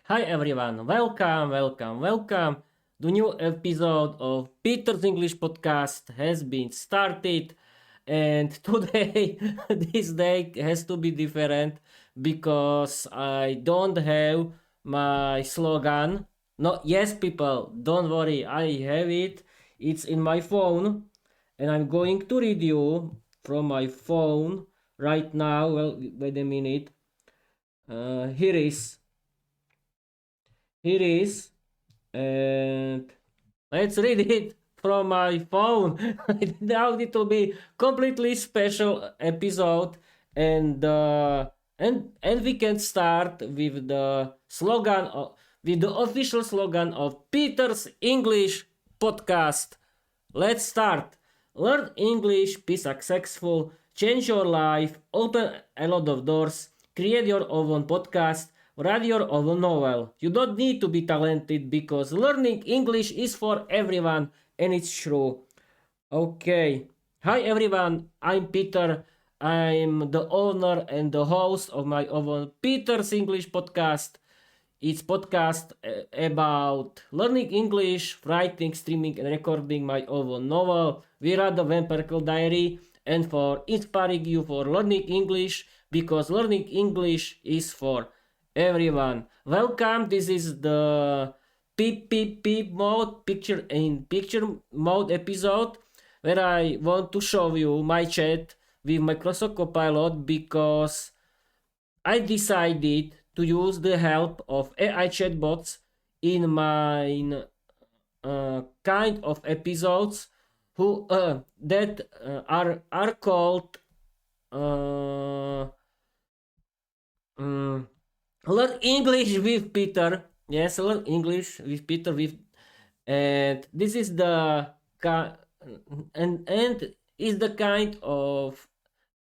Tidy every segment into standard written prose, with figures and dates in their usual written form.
Hi everyone, welcome. The new episode of Peter's English podcast has been started, and today, this day has to be different because I don't have my slogan. No, yes, people, don't worry, I have it. It's in my phone, and I'm going to read you from my phone right now. Well, wait a minute. Here is. Here is. And let's read it from my phone. Now it will be completely special episode, and we can start with the with the official slogan of Peter's English podcast. Let's start. Learn English, be successful, change your life, open a lot of doors, create your own podcast, write your own novel. You don't need to be talented because learning English is for everyone, and it's true. Okay. Hi everyone, I'm Peter. I'm the owner and the host of my own Peter's English podcast. It's podcast about learning English, writing, streaming, and recording my own novel, Vira the Vampire Diary, and for inspiring you for learning English, because learning English is for everyone. Welcome. This is the PPP mode, picture in picture mode episode, where I want to show you my chat with Microsoft Copilot because I decided to use the help of AI chatbots in my kind of episodes who that are called uh, um, Learn English with Peter. Yes, learn English with Peter with, and this is the and is the kind of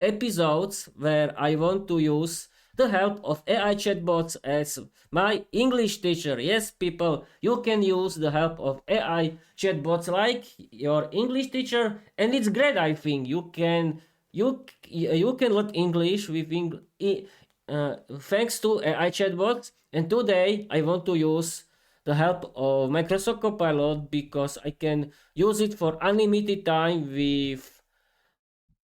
episodes where I want to use the help of AI chatbots as my English teacher. Yes, people, you can use the help of AI chatbots like your English teacher, and it's great. I think you can learn English with thanks to AI chatbots. And today I want to use the help of Microsoft Copilot because I can use it for unlimited time with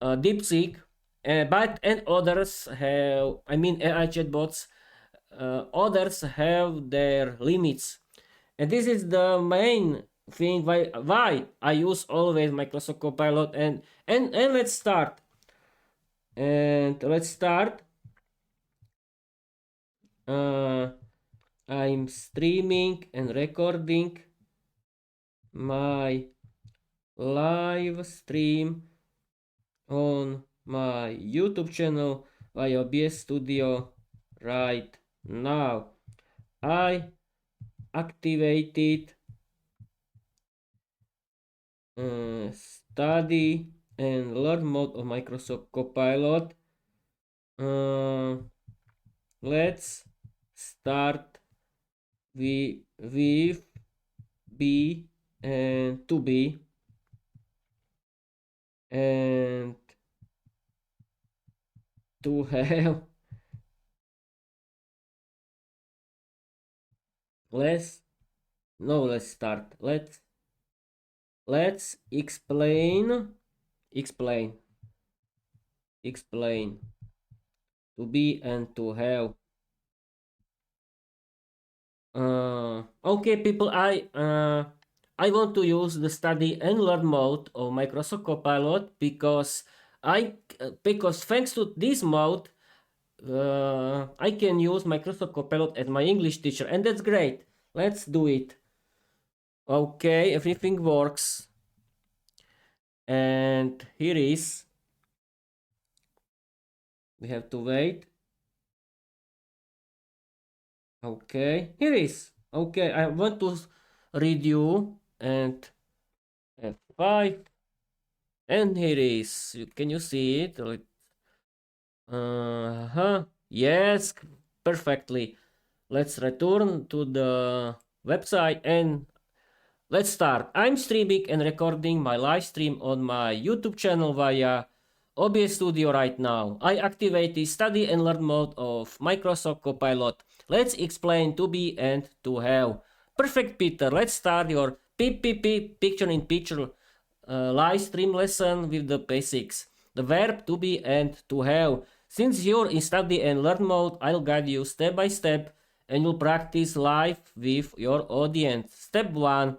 DeepSeek, but and others have, I mean AI chatbots, others have their limits, and this is the main thing why I use always Microsoft Copilot. And let's start. And let's start. Uh, I'm streaming and recording my live stream on my YouTube channel via OBS Studio right now. I activated study and learn mode of Microsoft Copilot. Let's start with B and to be and to have. Let's start. Let's explain to be and to have. Okay, people, I want to use the study and learn mode of Microsoft Copilot because because thanks to this mode, I can use Microsoft Copilot as my English teacher, and that's great. Let's do it. Okay, everything works, and here is. We have to wait. Okay, here is. Okay, I want to read you and F5, and here is. Can you see it? Yes, perfectly. Let's return to the website and let's start. I'm streaming and recording my live stream on my YouTube channel via OBS Studio right now. I activate the study and learn mode of Microsoft Copilot. Let's explain to be and to have. Perfect, Peter. Let's start your picture in picture live stream lesson with the basics. The verb to be and to have. Since you're in study and learn mode, I'll guide you step by step and you'll practice live with your audience. Step 1.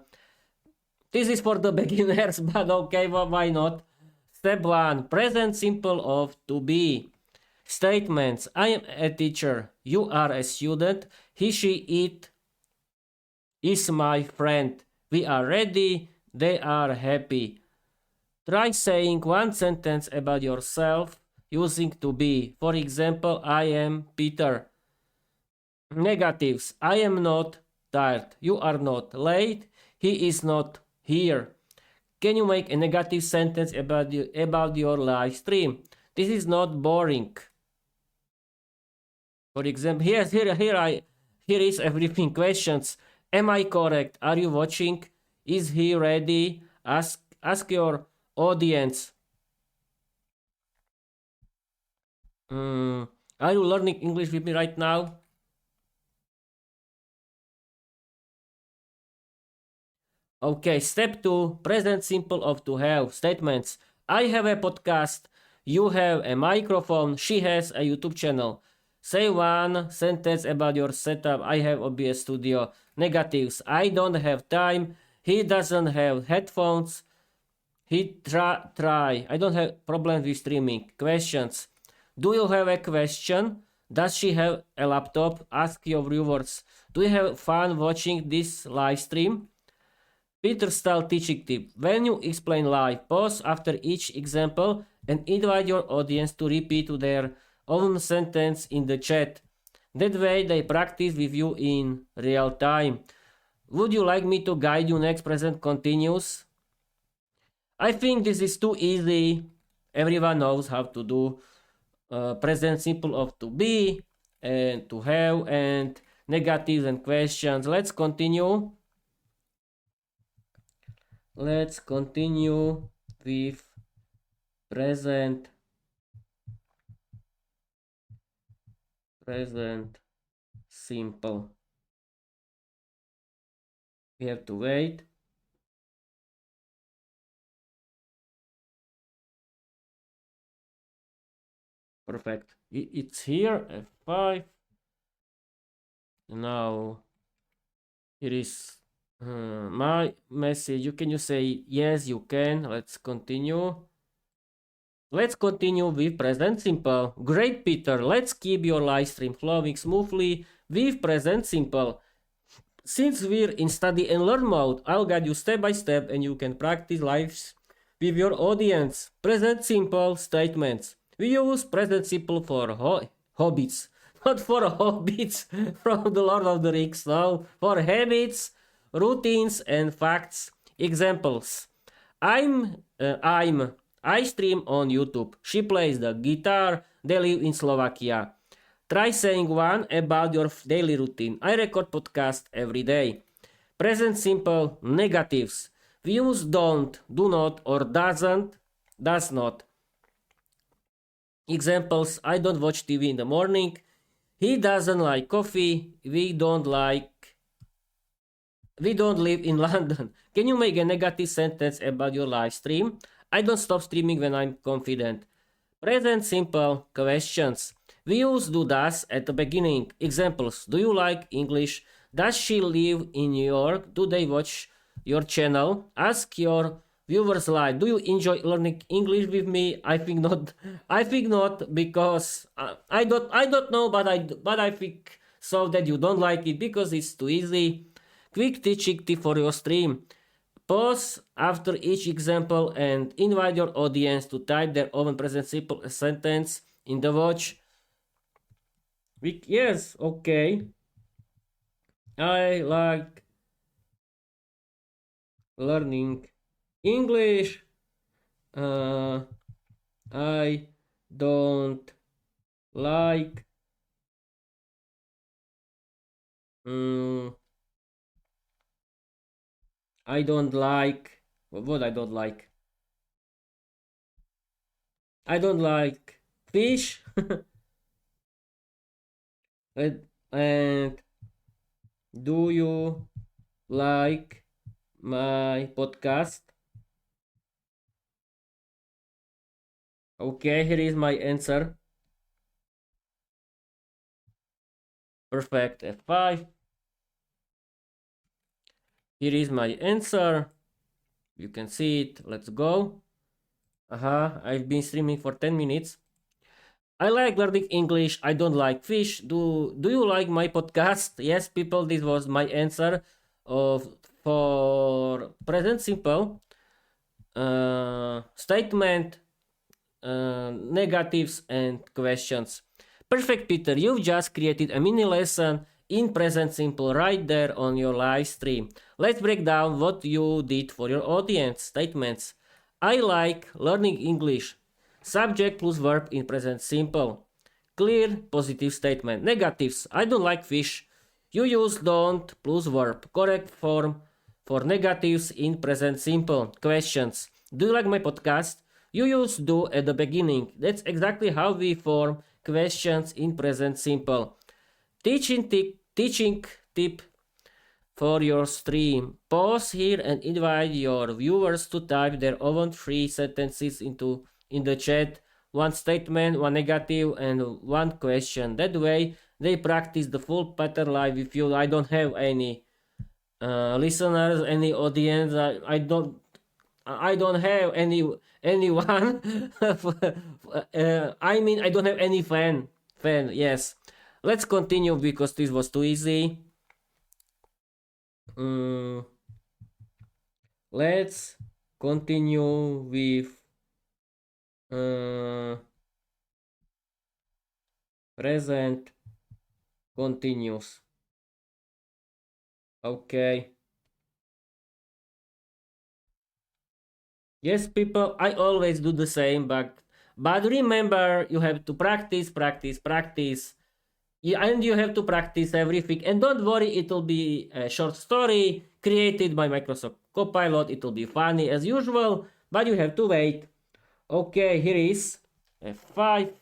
This is for the beginners, but okay, why not? Step 1. Present simple of to be. Statements. I am a teacher. You are a student. He, she, it is my friend. We are ready. They are happy. Try saying one sentence about yourself using to be. For example, I am Peter. Negatives. I am not tired. You are not late. He is not here. Can you make a negative sentence about your live stream? This is not boring. For example, here is everything. Questions. Am I correct? Are you watching? Is he ready? Ask your audience. Are you learning English with me right now? Okay, step 2, present simple of to have statements. I have a podcast. You have a microphone. She has a YouTube channel. Say one sentence about your setup. I have OBS Studio. Negatives. I don't have time. He doesn't have headphones. He try. I don't have problems with streaming. Questions. Do you have a question? Does she have a laptop? Ask your viewers. Do you have fun watching this live stream? Peter style teaching tip. When you explain live, pause after each example and invite your audience to repeat their own sentence in the chat. That way they practice with you in real time. Would you like me to guide you next? Present continuous. I think this is too easy. Everyone knows how to do present simple of to be and to have and negatives and questions. Let's continue. Let's continue with present simple. We have to wait. Perfect. It's here, F5. Now, here is my message. Can you say yes, you can? Let's continue. Let's continue with present simple. Great, Peter. Let's keep your live stream flowing smoothly with present simple. Since we're in study and learn mode, I'll guide you step by step and you can practice live with your audience. Present simple statements. We use present simple for hobbits, not for hobbits from the Lord of the Rings, no, for habits, routines, and facts. Examples. I stream on YouTube. She plays the guitar. They live in Slovakia. Try saying one about your daily routine. I record podcast every day. Present simple negatives. We use don't, do not, or doesn't, does not. Examples. I don't watch TV in the morning. He doesn't like coffee. We don't live in London. Can you make a negative sentence about your live stream? I don't stop streaming when I'm confident. Present simple questions. We use do does at the beginning. Examples. Do you like English? Does she live in New York? Do they watch your channel? Ask your viewers live. Do you enjoy learning English with me? I think not. I think not because I don't know, but I think so that you don't like it because it's too easy. Quick teaching tip for your stream. Pause after each example and invite your audience to type their own present simple sentence in the watch. Yes, okay. I like learning English. I don't like I don't like what I don't like. I don't like fish. And do you like my podcast? Okay, here is my answer. Perfect. F5. Here is my answer. You can see it. Let's go. I've been streaming for 10 minutes. I like learning English. I don't like fish. Do you like my podcast? Yes, people, this was my answer of for present simple statement, negatives and questions. Perfect, Peter. You've just created a mini lesson in present simple right there on your live stream. Let's break down what you did for your audience. Statements. I like learning English. Subject plus verb in present simple. Clear, positive statement. Negatives. I don't like fish. You use don't plus verb. Correct form for negatives in present simple. Questions. Do you like my podcast? You use do at the beginning. That's exactly how we form questions in present simple. Teaching tip for your stream. Pause here and invite your viewers to type their own 3 sentences in the chat. One statement, one negative, and one question. That way, they practice the full pattern live with you. I don't have any listeners, any audience. I don't have anyone. I mean, I don't have any fan. Yes. Let's continue because this was too easy. Let's continue with present continuous. Okay. Yes, people, I always do the same, but remember, you have to practice, practice, practice. And you have to practice everything. And don't worry, it will be a short story created by Microsoft Copilot. It will be funny as usual, but you have to wait. Okay, here is F5.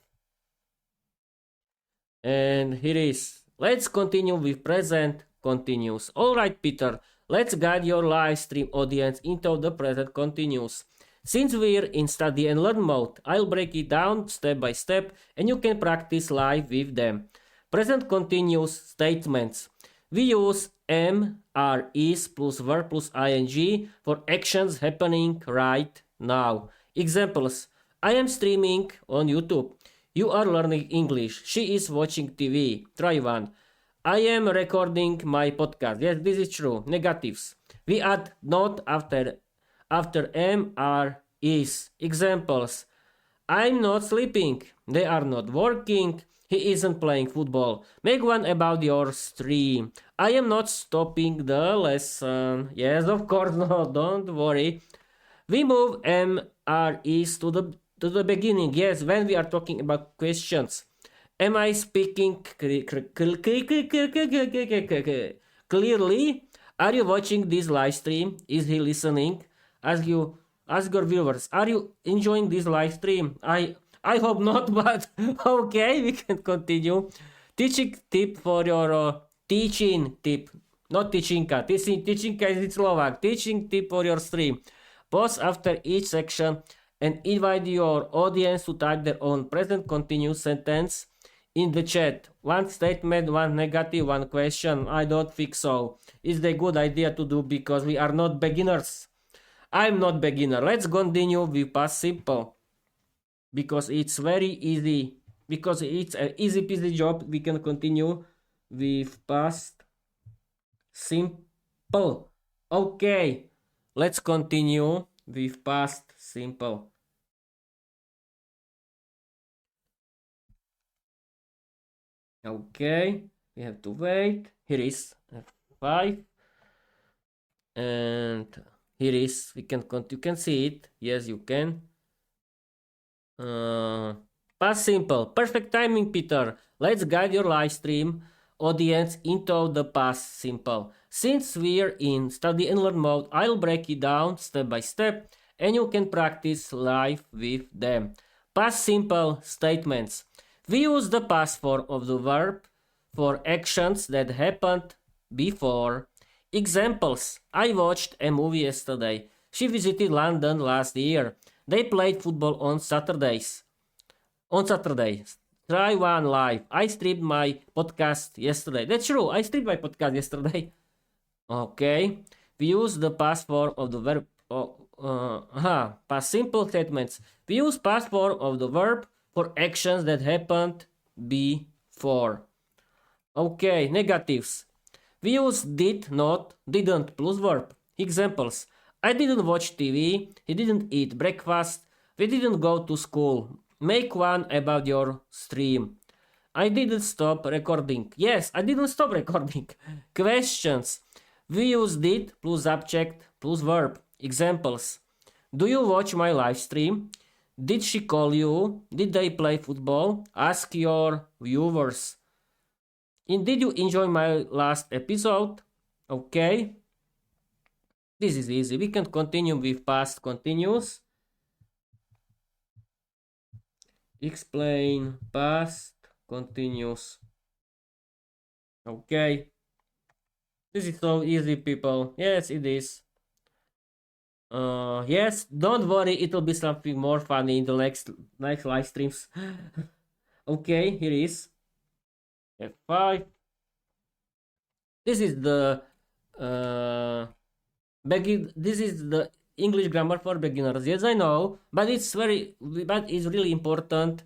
And here is. Let's continue with present continuous. Alright, Peter, let's guide your live stream audience into the present continuous. Since we're in study and learn mode, I'll break it down step by step and you can practice live with them. Present continuous statements. We use am, are, is plus verb plus ing for actions happening right now. Examples. I am streaming on YouTube. You are learning English. She is watching TV. Try one. I am recording my podcast. Yes, this is true. Negatives. We add not after am, are, is. Examples. I'm not sleeping. They are not working. He isn't playing football. Make one about your stream. I am not stopping the lesson. Yes, of course, no, don't worry. We move am, are, is to the beginning. Yes, when we are talking about questions. Am I speaking clearly? Are you watching this live stream? Is he listening? Ask your viewers. Are you enjoying this live stream? I hope not, but okay, we can continue. Teaching tip for your teaching tip, not teachingka. Teachingka is in Slovak. Teaching tip for your stream. Pause after each section and invite your audience to type their own present continuous sentence in the chat. One statement, one negative, one question. I don't think so. It's a good idea to do because we are not beginners. I'm not beginner. Let's continue with past simple. Because it's very easy. Because it's an easy peasy job, we can continue with past simple. Okay, let's continue with past simple. Okay, we have to wait. Here is F5. And here is, you can see it. Yes, you can. Past simple. Perfect timing, Peter. Let's guide your live stream audience into the past simple. Since we're in study and learn mode, I'll break it down step by step and you can practice live with them. Past simple statements. We use the past form of the verb for actions that happened before. Examples. I watched a movie yesterday. She visited London last year. They played football on Saturdays. On Saturdays. Try one live. I streamed my podcast yesterday. That's true. I streamed my podcast yesterday. Okay. We use the past form of the verb. Past simple statements. We use past form of the verb for actions that happened before. Okay, negatives. We use did, not, didn't plus verb. Examples. I didn't watch TV. He didn't eat breakfast. We didn't go to school. Make one about your stream. I didn't stop recording. Yes, I didn't stop recording. Questions. We use did plus subject plus verb. Examples. Do you watch my live stream? Did she call you? Did they play football? Ask your viewers. Did you enjoy my last episode? Okay. This is easy. We can continue with past continuous. Explain past continuous. Okay. This is so easy, people. Yes, it is. Yes, don't worry, it will be something more funny in the next live streams. Okay, here is F5. This is the this is the English grammar for beginners. Yes, I know, but it's really important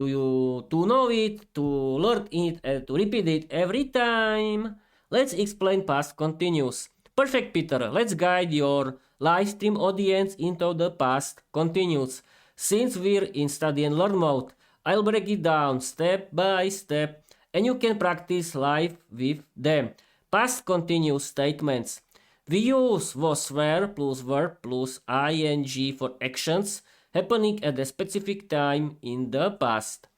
to you to know it, to learn it, and to repeat it every time. Let's explain past continuous. Perfect, Peter. Let's guide your live stream audience into the past continuous. Since we're in study and learn mode, I'll break it down step by step and you can practice live with them. Past continuous statements. We use was, were plus verb plus ing for actions happening at a specific time in the past.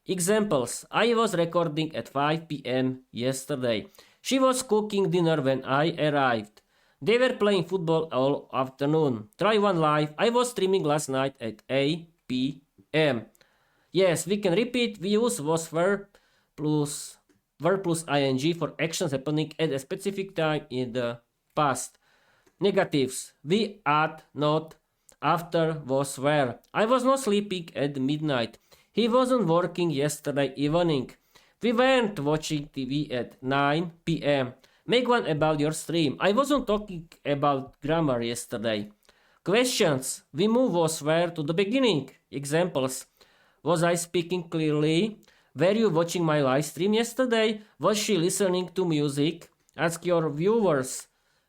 Examples. I was recording at 5 p.m. yesterday. She was cooking dinner when I arrived. They were playing football all afternoon. Try one live. I was streaming last night at 8 p.m. Yes, we can repeat. We use was, were plus verb plus ing for actions happening at a specific time in the past. Negatives. We add not after was, were. I was not sleeping at midnight. He wasn't working yesterday evening. We weren't watching TV at 9 p.m. Make one about your stream. I wasn't talking about grammar yesterday. Questions. We move was, were to the beginning. Examples. Was I speaking clearly? Were you watching my live stream yesterday? Was she listening to music? Ask your viewers.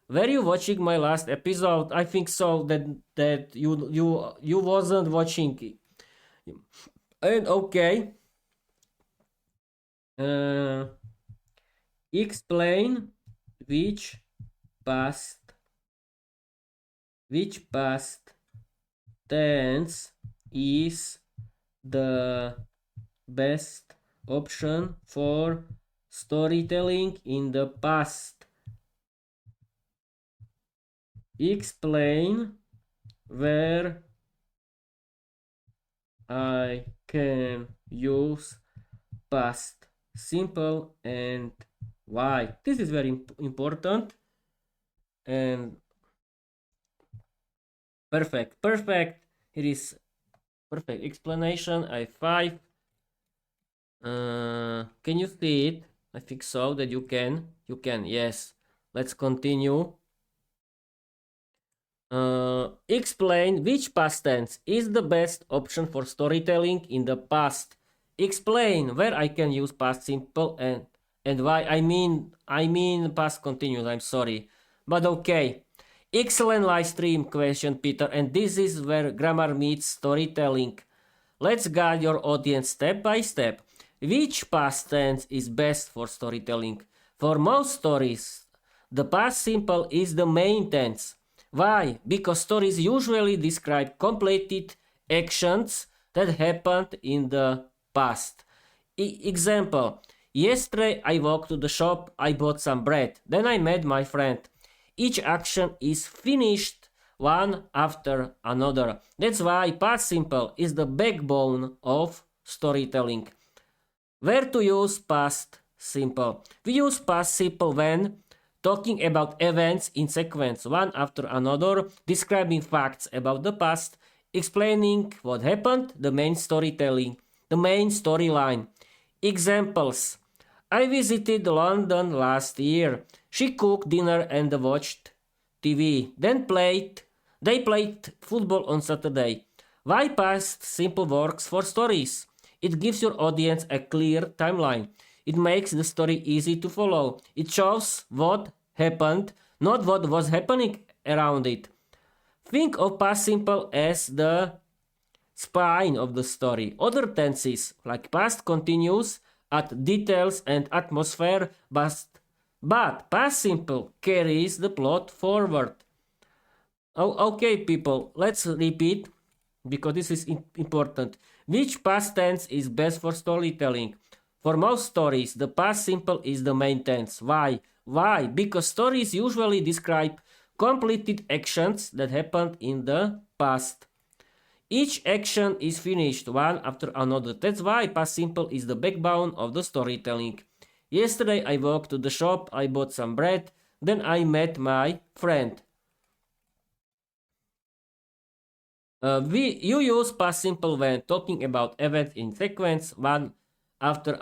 Were you watching my last episode? I think so. That you wasn't watching. And okay. Explain which past tense is the best option for storytelling in the past. Explain where I can use past simple and why. This is very important and perfect. It is perfect explanation. I5. Can you see it? I think so that you can. Yes. Let's continue. Explain which past tense is the best option for storytelling in the past. Explain where I can use past simple and why. I mean past continuous. I'm sorry, but okay. Excellent live stream question, Peter, and this is where grammar meets storytelling. Let's guide your audience step by step. Which past tense is best for storytelling? For most stories, the past simple is the main tense. Why? Because stories usually describe completed actions that happened in the past. Example. Yesterday I walked to the shop, I bought some bread, then I met my friend. Each action is finished one after another. That's why past simple is the backbone of storytelling. Where to use past simple? We use past simple when talking about events in sequence, one after another, describing facts about the past, explaining what happened, the main storytelling, the main storyline. Examples. I visited London last year. She cooked dinner and watched TV. They played football on Saturday. Why past simple works for stories? It gives your audience a clear timeline. It makes the story easy to follow. It shows what happened, not what was happening around it. Think of past simple as the spine of the story. Other tenses, like past continuous, add details and atmosphere, but past simple carries the plot forward. Okay, people, let's repeat because this is important. Which past tense is best for storytelling? For most stories, the past simple is the main tense. Why? Why? Because stories usually describe completed actions that happened in the past. Each action is finished one after another. That's why past simple is the backbone of the storytelling. Yesterday I walked to the shop, I bought some bread, then I met my friend. You use past simple when talking about events in sequence, one after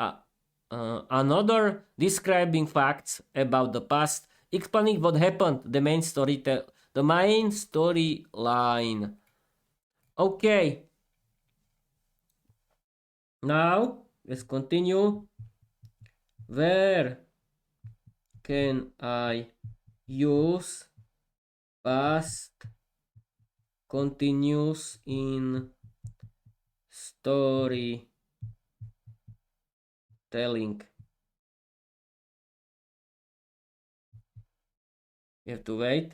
another, describing facts about the past, explaining what happened, the main storyline. Okay. Now let's continue. Where can I use past continuous in storytelling? You have to wait.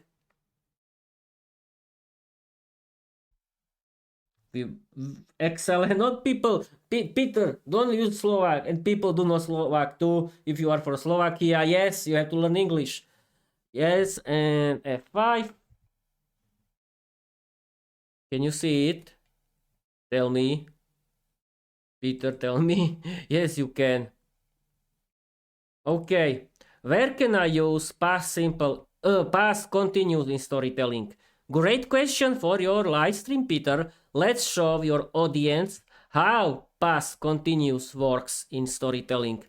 Excellent. Not people. Peter, don't use Slovak, and people do not Slovak too. If you are for Slovakia, yes, you have to learn English. Yes, and F5. Can you see it? Tell me. Peter, tell me. Yes, you can. Okay. Where can I use past continuous in storytelling? Great question for your live stream, Peter. Let's show your audience how past continuous works in storytelling.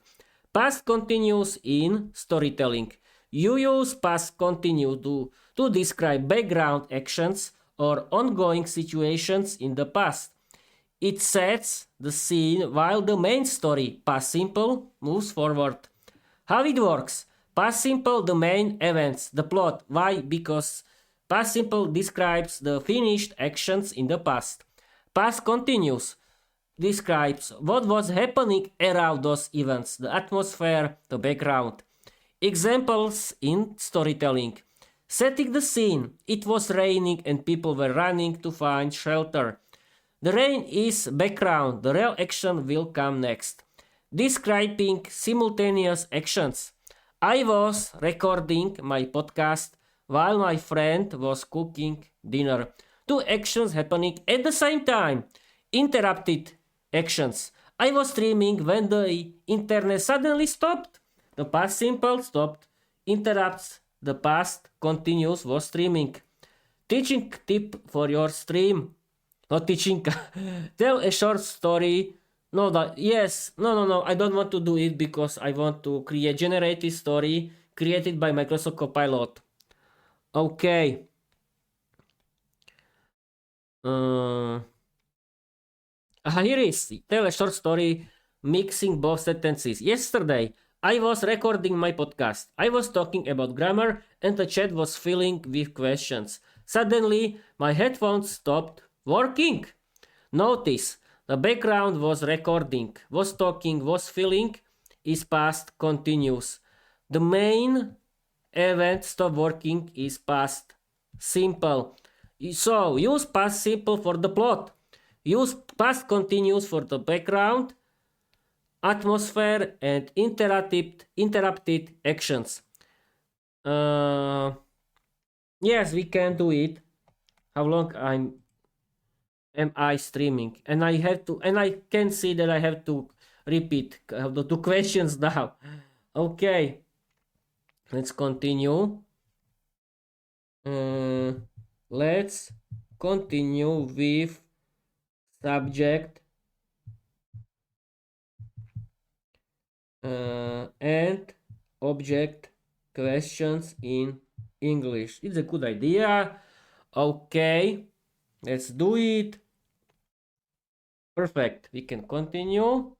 Past continuous in storytelling. You use past continuous to describe background actions or ongoing situations in the past. It sets the scene while the main story, past simple, moves forward. How it works? Past simple, the main events, the plot. Why? Because past simple describes the finished actions in the past. Past continuous describes what was happening around those events, the atmosphere, the background. Examples in storytelling. Setting the scene. It was raining and people were running to find shelter. The rain is background. The real action will come next. Describing simultaneous actions. I was recording my podcast while my friend was cooking dinner. Two actions happening at the same time. Interrupted actions. I was streaming when the internet suddenly stopped. The past simple stopped. Interrupts. The past continuous was streaming. Teaching tip for your stream. Not teaching. Tell a short story. No, I don't want to do it because I want to create generated story created by Microsoft Copilot. Okay. Here is. Tell a short story mixing both sentences. Yesterday, I was recording my podcast. I was talking about grammar and the chat was filling with questions. Suddenly, my headphones stopped working. Notice, the background was recording, was talking, was filling, is past continuous. The main event stop working is past simple. So, use past simple for the plot. Use past continuous for the background, atmosphere, and interrupted actions. Yes, we can do it. how long am I streaming, and I can see that I have to repeat the two questions now. Okay, let's continue. Let's continue with subject and object questions in English. It's a good idea. Okay, let's do it. Perfect. We can continue.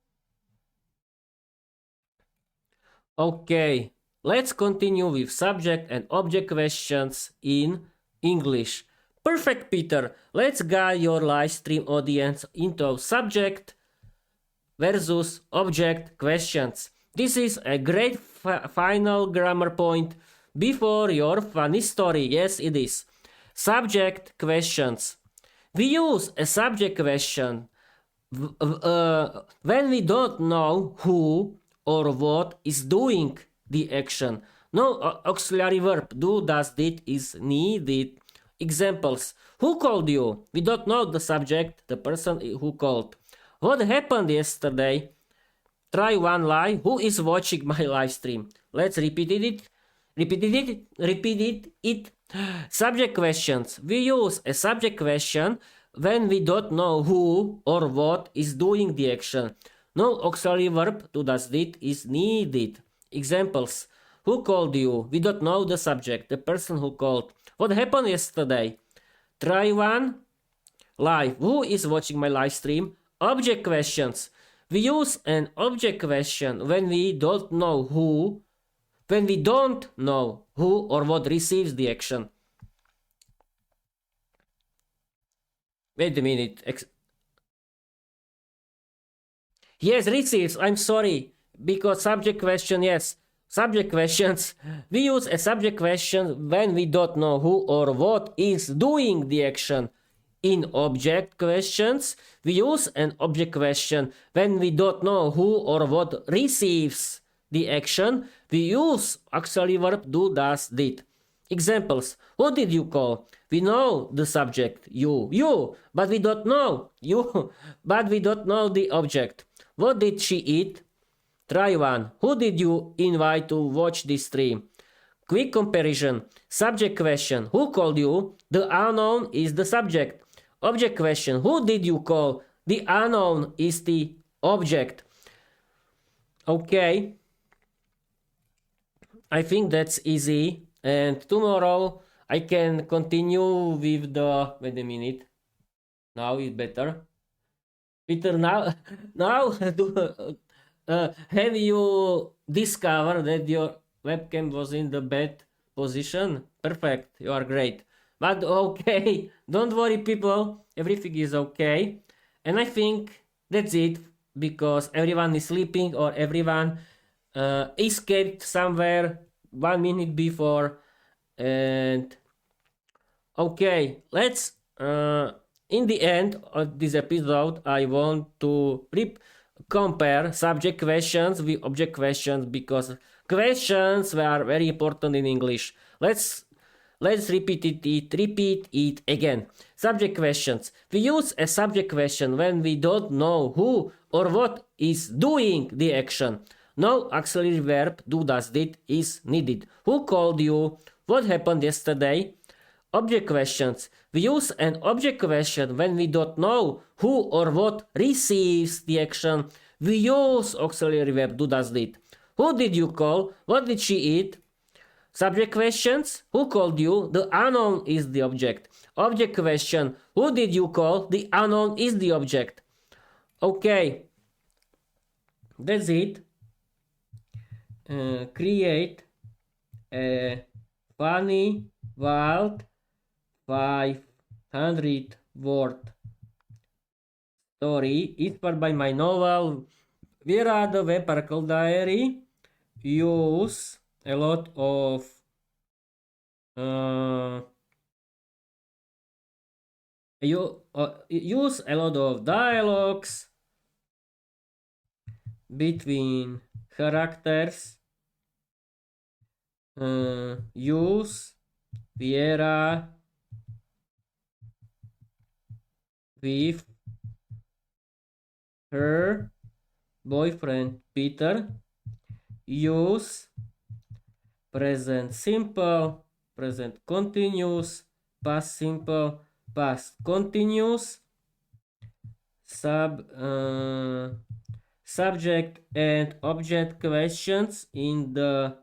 Okay, let's continue with subject and object questions in English. Perfect, Peter. Let's guide your live stream audience into subject versus object questions. This is a great final grammar point before your funny story. Yes, it is. Subject questions. We use a subject question when we don't know who or what is doing the action. No auxiliary verb do, does, did is needed. Examples: who called you? We don't know the subject, the person who called. What happened yesterday? Try one lie. Who is watching my live stream? Let's repeat it. Repeat it. Subject questions. We use a subject question when we don't know who or what is doing the action. No auxiliary verb to does did is needed. Examples: who called you? We don't know the subject, the person who called. What happened yesterday? Try one live. Who is watching my live stream? Object questions. We use an object question when we don't know who or what receives the action. Wait a minute. Yes, receives. I'm sorry. Because subject question, yes. Subject questions. We use a subject question when we don't know who or what is doing the action. In object questions, we use an object question when we don't know who or what receives the action. We use auxiliary verb do, does, did. Examples: what did you call? We know the subject, you, but we don't know you, but we don't know the object. What did she eat? Try one. Who did you invite to watch this stream? Quick comparison. Subject question: who called you? The unknown is the subject. Object question: who did you call? The unknown is the object. Okay, I think that's easy. And tomorrow I can continue with the. Wait a minute. Now it's better. Peter, now, have you discovered that your webcam was in the bad position? Perfect. You are great. But okay, don't worry, people. Everything is okay. And I think that's it, because everyone is sleeping or everyone escaped somewhere 1 minute before. And okay, let's in the end of this episode I want to compare subject questions with object questions, because questions were very important in English. Let's repeat it again. Subject questions. We use a subject question when we don't know who or what is doing the action. No auxiliary verb do, does, did is needed. Who called you? What happened yesterday? Object questions. We use an object question when we don't know who or what receives the action. We use auxiliary verb do, does, did. Who did you call? What did she eat? Subject questions. Who called you? The unknown is the object. Object question. Who did you call? The unknown is the object. Okay. That's it. Create a funny wild 500-word story inspired by my novel Vera the Vampire Diary. Use a lot of use a lot of dialogues between characters. Use Viera with her boyfriend Peter. Use present simple, present continuous, past simple, past continuous, subject and object questions in the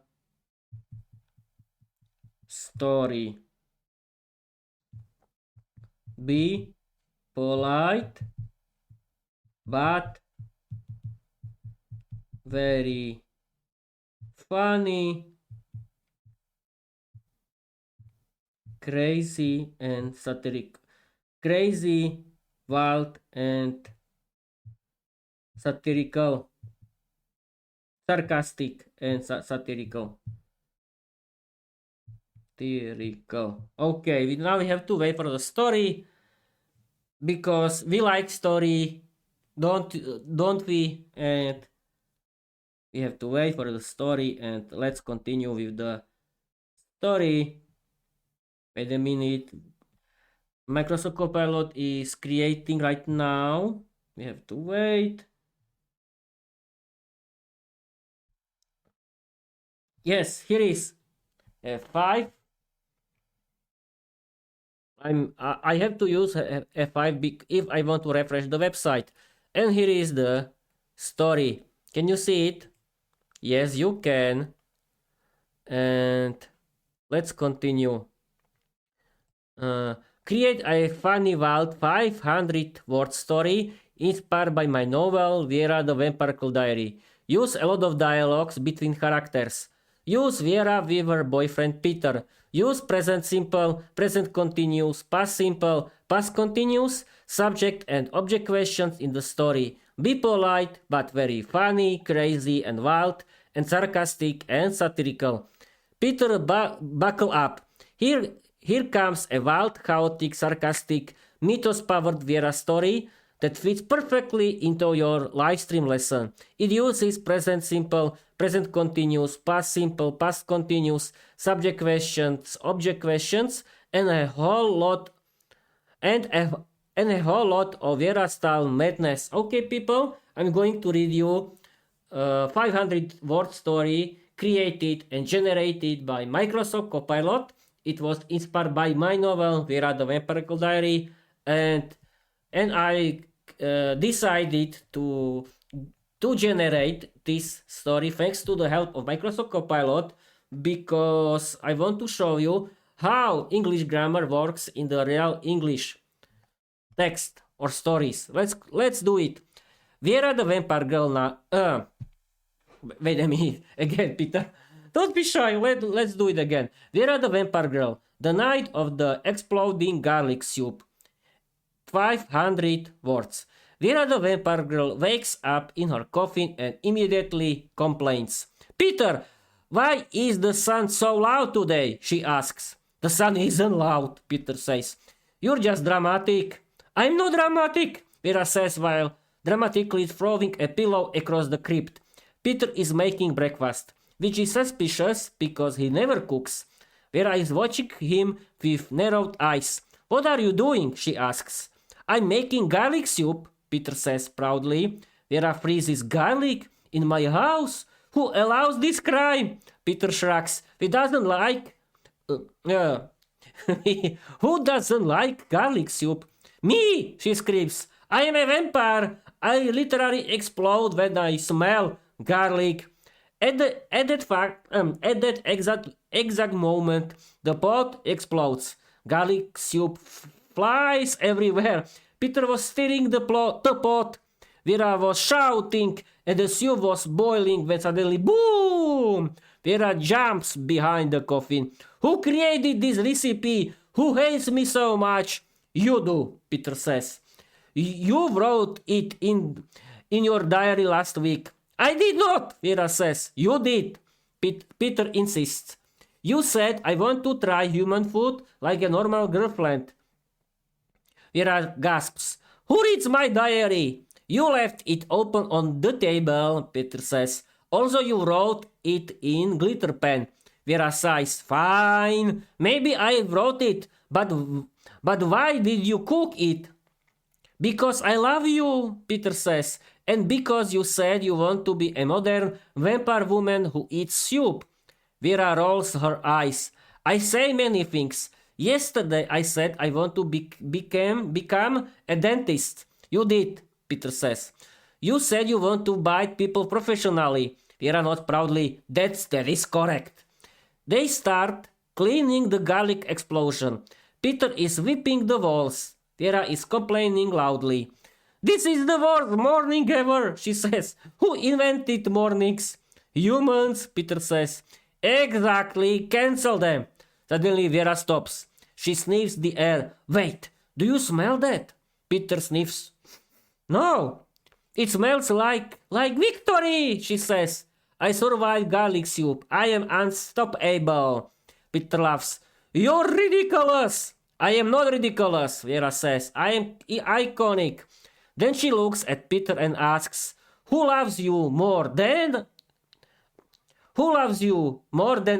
story. Be polite but very funny, crazy and satiric. Crazy, wild and satirical. Sarcastic and satirical. Satirical. Okay, now we have to wait for the story because we like story, don't we? And we have to wait for the story, and let's continue with the story. Wait a minute. Microsoft Copilot is creating right now. We have to wait. Yes, here is F5. I have to use F5 if I want to refresh the website. And here is the story. Can you see it? Yes, you can. And let's continue. Create a funny wild 500-word story inspired by my novel Vera the Vampire Diary. Use a lot of dialogues between characters. Use Vera with her boyfriend Peter. Use present simple, present continuous, past simple, past continuous, subject and object questions in the story. Be polite but very funny, crazy and wild, and sarcastic and satirical. Peter, buckle up. Here comes a wild, chaotic, sarcastic, mythos-powered Vera story that fits perfectly into your live stream lesson. It uses present simple, present continuous, past simple, past continuous, subject questions, object questions, and a whole lot of Vera-style madness. Okay, people, I'm going to read you a 500-word story created and generated by Microsoft Copilot. It was inspired by my novel Vera the Vampire Diary, and I decided to generate this story thanks to the help of Microsoft Copilot because I want to show you how English grammar works in the real English text or stories. Let's do it. Vera the Vampire Girl now. Wait a minute. Again, Peter. Don't be shy. Let's do it again. Vera the Vampire Girl. The night of the exploding garlic soup. 500 words. Vera the Vampire Girl wakes up in her coffin and immediately complains. Peter, why is the sun so loud today? She asks. The sun isn't loud, Peter says. You're just dramatic. I'm not dramatic, Vera says while dramatically throwing a pillow across the crypt. Peter is making breakfast, which is suspicious because he never cooks. Vera is watching him with narrowed eyes. What are you doing? She asks. I'm making garlic soup, Peter says proudly. Vera freezes. Garlic? In my house? Who allows this crime? Peter shrugs. He doesn't like... Who doesn't like garlic soup? Me! She screams. I am a vampire. I literally explode when I smell garlic. At that exact moment, the pot explodes. Garlic soup flies everywhere. Peter was stirring the pot. Vera was shouting, and the soup was boiling when suddenly, boom! Vera jumps behind the coffin. Who created this recipe? Who hates me so much? You do, Peter says. You wrote it in your diary last week. I did not, Vera says. You did. Peter insists. You said I want to try human food like a normal girlfriend. Vera gasps. Who reads my diary? You left it open on the table, Peter says. Also, you wrote it in glitter pen. Vera sighs. Fine. Maybe I wrote it, but why did you cook it? Because I love you, Peter says, and because you said you want to be a modern vampire woman who eats soup. Vera rolls her eyes. I say many things. Yesterday I said I want to become a dentist. You did, Peter says. You said you want to bite people professionally. Vera nods proudly. That is correct. They start cleaning the garlic explosion. Peter is whipping the walls. Vera is complaining loudly. This is the worst morning ever, she says. Who invented mornings? Humans, Peter says. Exactly, cancel them. Suddenly Vera stops. She sniffs the air. Wait, do you smell that? Peter sniffs. No, it smells like victory, she says. I survived garlic soup. I am unstoppable. Peter laughs. You're ridiculous. I am not ridiculous, Vera says. I am iconic. Then she looks at Peter and asks, Who loves you more than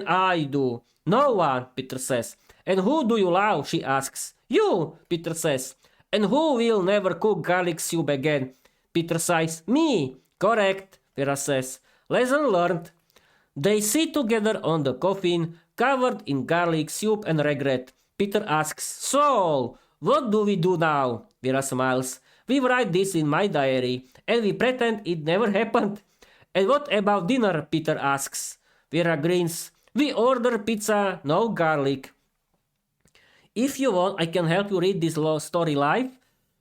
I do? No one, Peter says. And who do you love? She asks. You, Peter says. And who will never cook garlic soup again? Peter sighs. Me. Correct, Vera says. Lesson learned. They sit together on the coffin, covered in garlic soup and regret. Peter asks, So, what do we do now? Vera smiles. We write this in my diary, and we pretend it never happened. And what about dinner? Peter asks. Vera grins. We order pizza, no garlic. If you want, I can help you read this story live,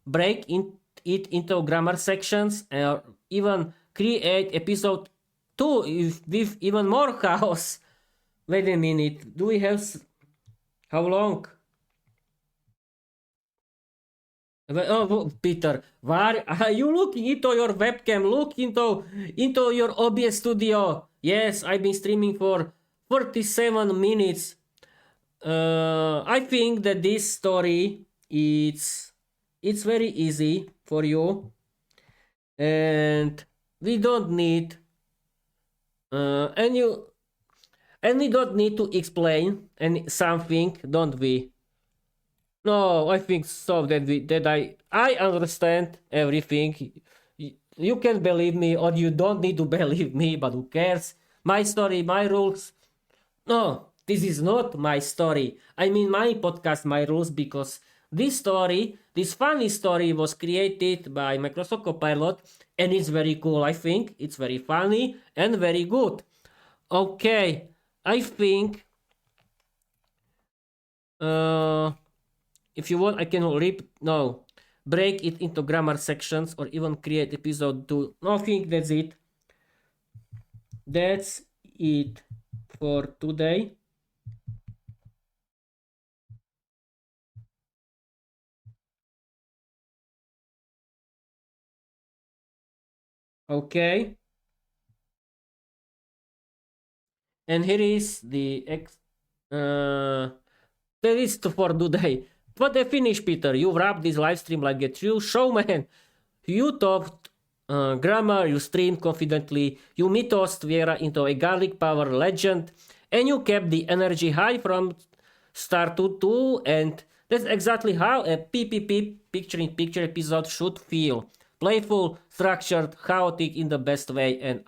break it into grammar sections, or even create episode 2 with even more chaos. Wait a minute, do we have... How long? Oh, Peter, why are you looking into your webcam? Look into your OBS studio. Yes, I've been streaming for 47 minutes. I think that this story it's very easy for you, and we don't need and we don't need to explain something, don't we? No, I think so that I understand everything. You can believe me or you don't need to believe me, but who cares? My story, my rules. No, this is not my story. I mean my podcast, my rules, because this funny story was created by Microsoft Copilot and it's very cool, I think. It's very funny and very good. Okay, I think if you want, I can break it into grammar sections or even create episode 2. No, I think that's it. That's it for today. Okay. And here is the that is for today. But I finished, Peter. You wrapped this live stream like a true showman. You talked grammar, you streamed confidently, you mythosed Vera into a garlic power legend, and you kept the energy high from start to 2, and that's exactly how a PPP picture-in-picture episode should feel. Playful, structured, chaotic in the best way, and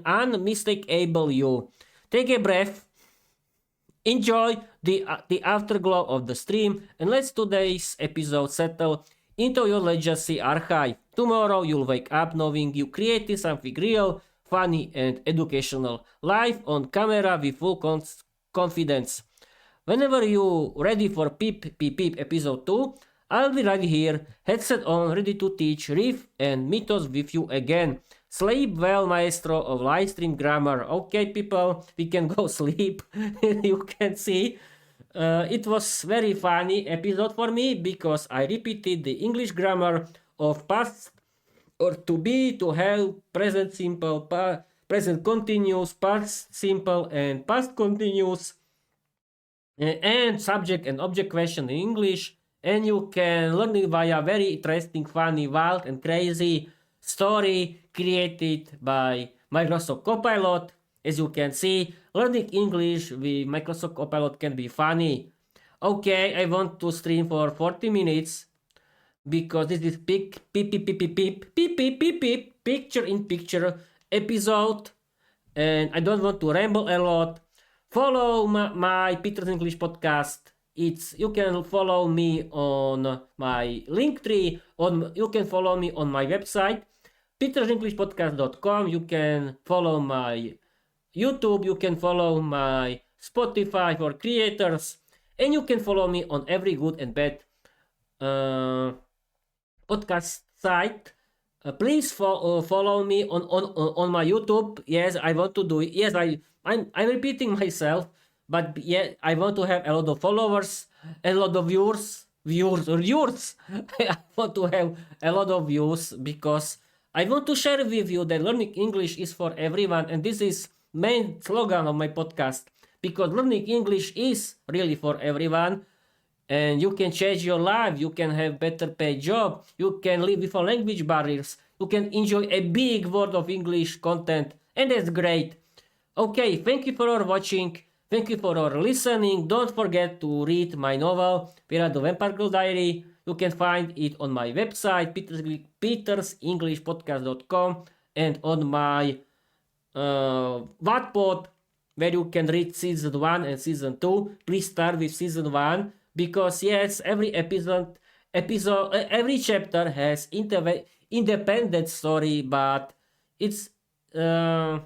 unmistakable you. Take a breath. Enjoy the afterglow of the stream, and let today's episode settle into your legacy archive. Tomorrow you'll wake up knowing you created something real, funny, and educational, live on camera with full confidence. Whenever you're ready for Peep episode 2, I'll be right here, headset on, ready to teach, riff, and mythos with you again. Sleep well, maestro of livestream grammar. Okay, people, we can go sleep. You can see. It was very funny episode for me because I repeated the English grammar of past or to be, to have, present simple, present continuous, past simple, and past continuous, and subject and object question in English. And you can learn it via very interesting, funny, wild, and crazy story created by Microsoft Copilot. As you can see, learning English with Microsoft Copilot can be funny. Okay, I want to stream for 40 minutes because this is picture in picture episode, and I don't want to ramble a lot. Follow my Peter's English podcast. You can follow me on my Linktree, you can follow me on my website petersenglishpodcast.com. You can follow my YouTube, you can follow my Spotify for creators, and you can follow me on every good and bad podcast site. Please follow me on my YouTube. Yes, I want to do it. Yes, I'm repeating myself, but yeah, I want to have a lot of followers, a lot of viewers. I want to have a lot of views because I want to share with you that learning English is for everyone, and this is main slogan of my podcast, because learning English is really for everyone, and you can change your life, you can have better paid job, you can live without language barriers, you can enjoy a big world of English content, and that's great. Okay, thank you for watching, thank you for listening. Don't forget to read my novel Vera the Vampire Girl Diary. You can find it on my website petersenglishpodcast.com and on my Wattpad, where you can read season 1 and season 2. Please start with season 1 because yes, every every chapter has independent story, but it's you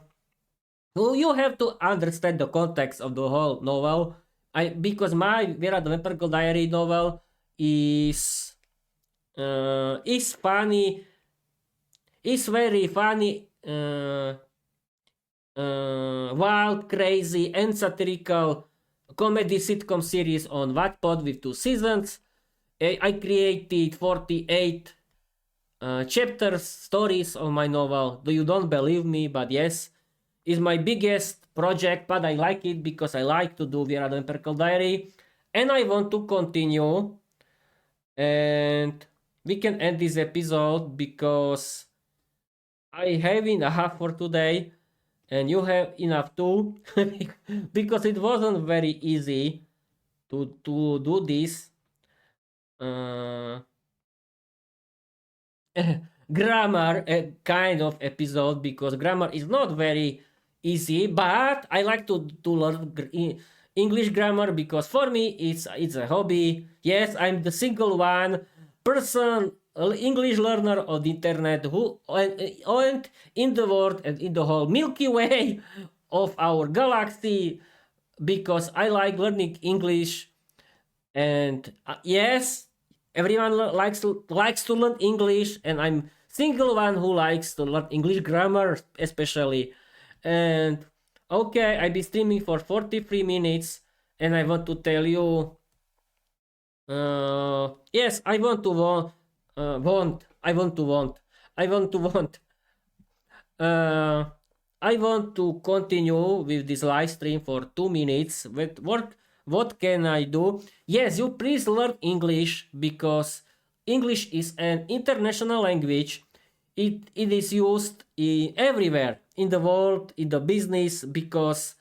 have to understand the context of the whole novel. Because my Vera the Vampire Girl Diary novel is funny, is very funny, wild, crazy, and satirical comedy sitcom series on Wattpad with 2 seasons. I created 48 chapters, stories of my novel. You don't believe me, but yes, it's my biggest project, but I like it because I like to do Vera the Vampire Girl Diary, and I want to continue. And we can end this episode because I have enough for today, and you have enough too, because it wasn't very easy to do this grammar kind of episode, because grammar is not very easy, but I like to learn English grammar because for me it's a hobby. Yes, I'm the single one person English learner on the internet who and in the world and in the whole Milky Way of our galaxy, because I like learning English. And yes, everyone likes to learn English, and I'm single one who likes to learn English grammar especially. And okay, I'll be streaming for 43 minutes, and I want to tell you, yes, I want to I want to continue with this live stream for 2 minutes. What can I do? Yes, you please learn English, because English is an international language. It is used everywhere in the world, in the business, because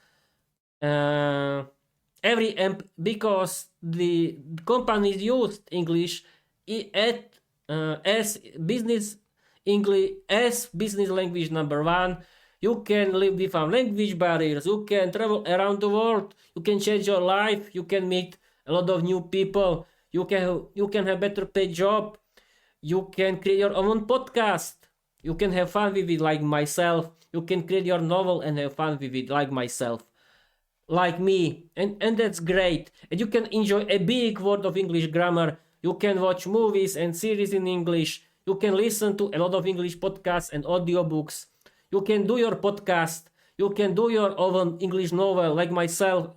because the companies used English as business English as business language number 1. You can live without language barriers. You can travel around the world. You can change your life. You can meet a lot of new people. You can have better paid job. You can create your own podcast. You can have fun with it like myself. You can create your novel and have fun with it like myself, like me, and that's great. And you can enjoy a big world of English grammar. You can watch movies and series in English. You can listen to a lot of English podcasts and audiobooks. You can do your podcast. You can do your own English novel like myself,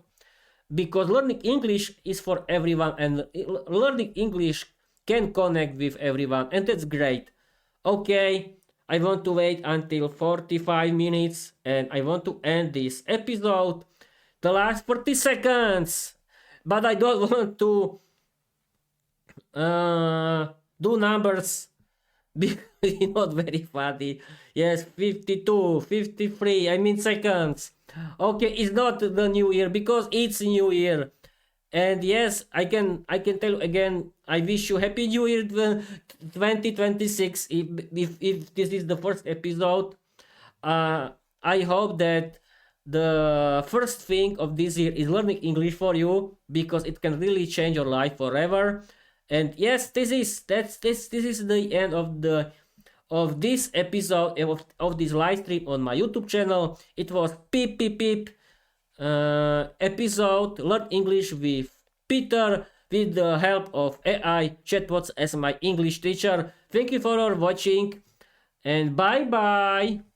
because learning English is for everyone, and learning English can connect with everyone, and that's great. Okay, I want to wait until 45 minutes, and I want to end this episode the last 40 seconds, but I don't want to do numbers because it's not very funny. Yes, 52, 53, I mean seconds. Okay, it's not the new year because it's new year. And yes, I can tell you again, I wish you happy new year 2026. If this is the first episode, I hope that the first thing of this year is learning English for you, because it can really change your life forever. And yes, this is the end of this episode of this live stream on my YouTube channel. It was Peep Peep Peep episode Learn English with Peter, with the help of AI chatbots as my English teacher. Thank you for watching, and bye bye.